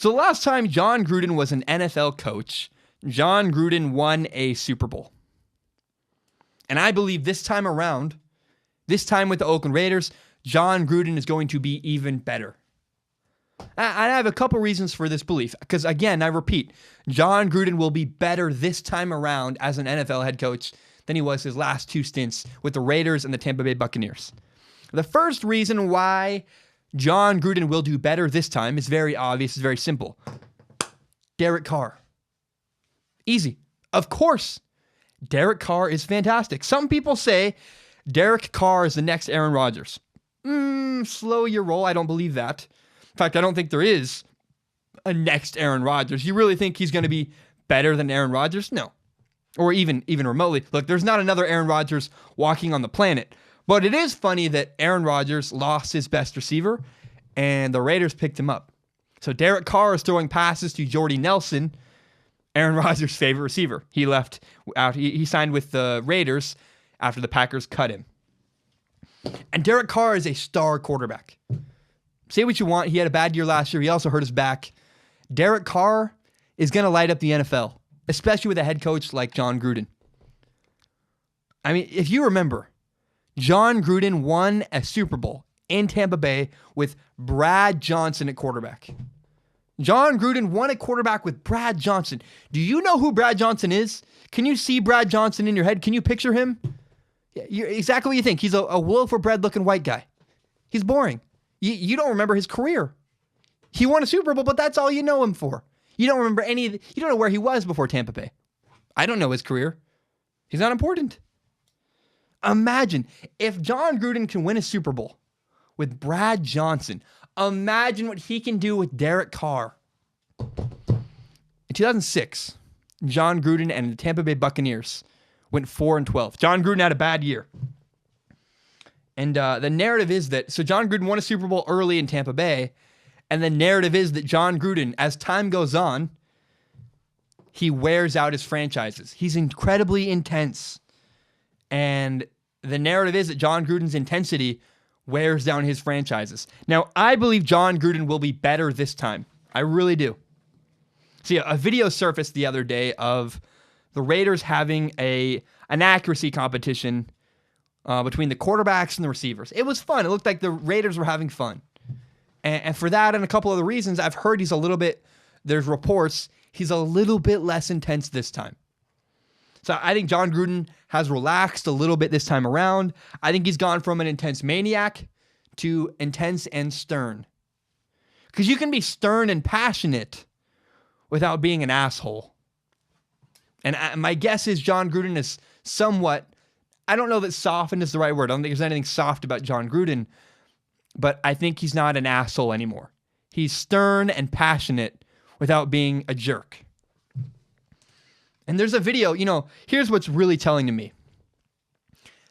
So the last time Jon Gruden was an NFL coach, Jon Gruden won a Super Bowl. And I believe this time around, this time with the Oakland Raiders, Jon Gruden is going to be even better. I have a couple reasons for this belief. Because again, I repeat, Jon Gruden will be better this time around as an NFL head coach than he was his last two stints with the Raiders and the Tampa Bay Buccaneers. The first reason why Jon Gruden will do better this time is very obvious, it's very simple. Derek Carr. Easy. Of course, Derek Carr is fantastic. Some people say Derek Carr is the next Aaron Rodgers. Slow your roll. I don't believe that. In fact, I don't think there is a next Aaron Rodgers. You really think he's going to be better than Aaron Rodgers? No. Or even remotely. Look, there's not another Aaron Rodgers walking on the planet. But it is funny that Aaron Rodgers lost his best receiver and the Raiders picked him up. So Derek Carr is throwing passes to Jordy Nelson, Aaron Rodgers' favorite receiver. He left out. He signed with the Raiders after the Packers cut him. And Derek Carr is a star quarterback. Say what you want. He had a bad year last year. He also hurt his back. Derek Carr is going to light up the NFL, especially with a head coach like Jon Gruden. I mean, if you remember, Jon Gruden won a Super Bowl in Tampa Bay with Brad Johnson at quarterback. Jon Gruden won a quarterback with Brad Johnson. Do you know who Brad Johnson is? Can you see Brad Johnson in your head? Can you picture him? You're exactly what you think. He's a loaf of bread looking white guy. He's boring. You don't remember his career. He won a Super Bowl, but that's all you know him for. You don't remember you don't know where he was before Tampa Bay. I don't know his career. He's not important. Imagine if Jon Gruden can win a Super Bowl with Brad Johnson. Imagine what he can do with Derek Carr. In 2006, Jon Gruden and the Tampa Bay Buccaneers went 4-12. Jon Gruden had a bad year. And the narrative is that, so Jon Gruden won a Super Bowl early in Tampa Bay, and the narrative is that Jon Gruden, as time goes on, he wears out his franchises. He's incredibly intense. And the narrative is that Jon Gruden's intensity wears down his franchises. Now, I believe Jon Gruden will be better this time. I really do. See, a video surfaced the other day of the Raiders having an accuracy competition between the quarterbacks and the receivers. It was fun. It looked like the Raiders were having fun. And for that and a couple other reasons, I've heard there's reports, he's a little bit less intense this time. So I think Jon Gruden has relaxed a little bit this time around. I think he's gone from an intense maniac to intense and stern. Because you can be stern and passionate without being an asshole. And my guess is Jon Gruden is somewhat, I don't know that softened is the right word. I don't think there's anything soft about Jon Gruden, but I think he's not an asshole anymore. He's stern and passionate without being a jerk. And there's a video, here's what's really telling to me.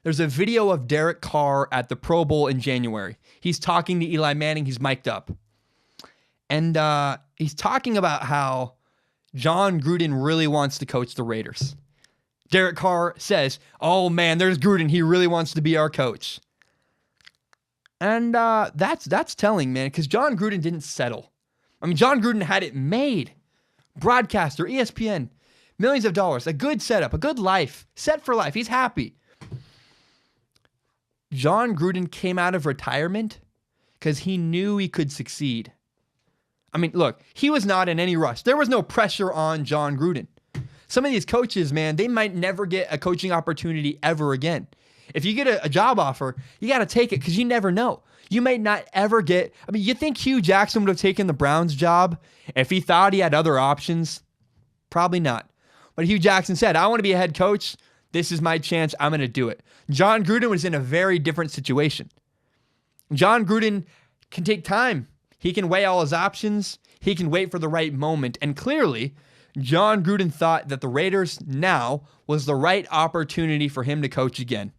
There's a video of Derek Carr at the Pro Bowl in January. He's talking to Eli Manning. He's mic'd up. And he's talking about how Jon Gruden really wants to coach the Raiders. Derek Carr says, "Oh man, there's Gruden. He really wants to be our coach." And that's telling, man, because Jon Gruden didn't settle. I mean, Jon Gruden had it made. Broadcaster, ESPN, millions of dollars, a good setup, a good life, set for life. He's happy. Jon Gruden came out of retirement because he knew he could succeed. I mean, look, he was not in any rush. There was no pressure on Jon Gruden. Some of these coaches, man, they might never get a coaching opportunity ever again. If you get a job offer, you got to take it because you never know. You may not ever get, you think Hugh Jackson would have taken the Browns job if he thought he had other options? Probably not. But Hugh Jackson said, "I want to be a head coach. This is my chance. I'm going to do it." Jon Gruden was in a very different situation. Jon Gruden can take time. He can weigh all his options. He can wait for the right moment. And clearly, Jon Gruden thought that the Raiders now was the right opportunity for him to coach again.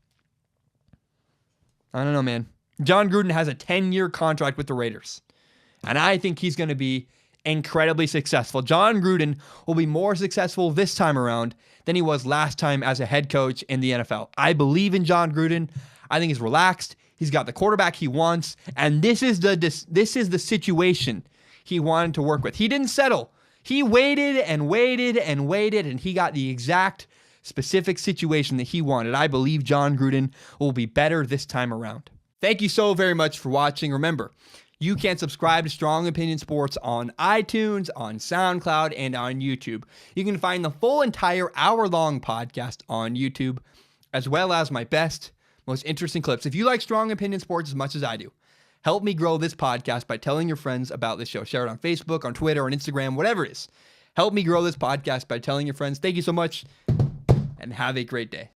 I don't know, man. Jon Gruden has a 10-year contract with the Raiders. And I think he's going to be incredibly successful. Jon Gruden will be more successful this time around than he was last time as a head coach in the NFL. I believe in Jon Gruden. I think he's relaxed. He's got the quarterback he wants. And this is the situation he wanted to work with. He didn't settle. He waited and waited and waited, and he got the exact specific situation that he wanted. I believe Jon Gruden will be better this time around. Thank you so very much for watching. Remember, you can subscribe to Strong Opinion Sports on iTunes, on SoundCloud, and on YouTube. You can find the full entire hour-long podcast on YouTube, as well as my best, most interesting clips. If you like Strong Opinion Sports as much as I do, help me grow this podcast by telling your friends about this show. Share it on Facebook, on Twitter, on Instagram, whatever it is. Help me grow this podcast by telling your friends. Thank you so much, and have a great day.